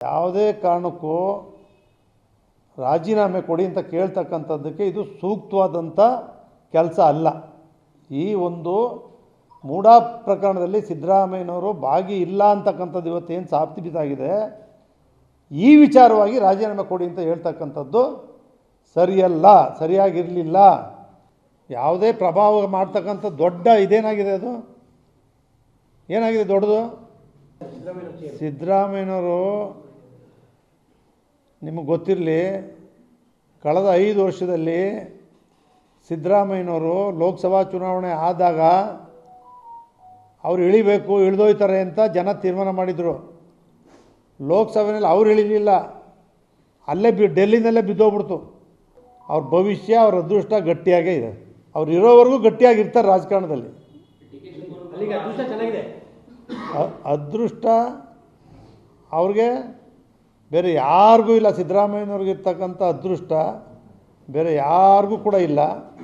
ಯಾವುದೇ ಕಾರಣಕ್ಕೂ ರಾಜೀನಾಮೆ ಕೊಡಿ ಅಂತ ಕೇಳ್ತಕ್ಕಂಥದ್ದಕ್ಕೆ ಇದು ಸೂಕ್ತವಾದಂಥ ಕೆಲಸ ಅಲ್ಲ. ಈ ಒಂದು ಮೂಡಾ ಪ್ರಕರಣದಲ್ಲಿ ಸಿದ್ದರಾಮಯ್ಯನವರು ಭಾಗಿ ಇಲ್ಲ ಅಂತಕ್ಕಂಥದ್ದು ಇವತ್ತೇನು ಸಾಬೀತಾಗಿದೆ. ಈ ವಿಚಾರವಾಗಿ ರಾಜೀನಾಮೆ ಕೊಡಿ ಅಂತ ಹೇಳ್ತಕ್ಕಂಥದ್ದು ಸರಿಯಲ್ಲ, ಸರಿಯಾಗಿರಲಿಲ್ಲ. ಯಾವುದೇ ಪ್ರಭಾವ ಮಾಡ್ತಕ್ಕಂಥ ದೊಡ್ಡ ಇದೇನಾಗಿದೆ, ಅದು ಏನಾಗಿದೆ ದೊಡ್ಡದು? ಸಿದ್ದರಾಮಯ್ಯನವರು ನಿಮಗೆ ಗೊತ್ತಿರಲಿ, ಕಳೆದ 5 ವರ್ಷದಲ್ಲಿ ಸಿದ್ದರಾಮಯ್ಯನವರು ಲೋಕಸಭಾ ಚುನಾವಣೆ ಆದಾಗ ಅವ್ರು ಇಳಿಬೇಕು, ಇಳಿದೋಯ್ತಾರೆ ಅಂತ ಜನ ತೀರ್ಮಾನ ಮಾಡಿದರು. ಲೋಕಸಭೆಯಲ್ಲಿ ಅವ್ರು ಇಳಿಲಿಲ್ಲ, ಅಲ್ಲೇ ಡೆಲ್ಲಿನಲ್ಲೇ ಬಿದ್ದೋಗ್ಬಿಡ್ತು. ಅವ್ರ ಭವಿಷ್ಯ, ಅವ್ರ ಅದೃಷ್ಟ ಗಟ್ಟಿಯಾಗೇ ಇದೆ. ಅವ್ರು ಇರೋವರೆಗೂ ಗಟ್ಟಿಯಾಗಿರ್ತಾರೆ ರಾಜಕಾರಣದಲ್ಲಿ. ಅದೃಷ್ಟ ಅವ್ರಿಗೆ ಬೇರೆ ಯಾರಿಗೂ ಇಲ್ಲ. ಸಿದ್ದರಾಮಯ್ಯನವ್ರಿಗಿರ್ತಕ್ಕಂಥ ಅದೃಷ್ಟ ಬೇರೆ ಯಾರಿಗೂ ಕೂಡ ಇಲ್ಲ.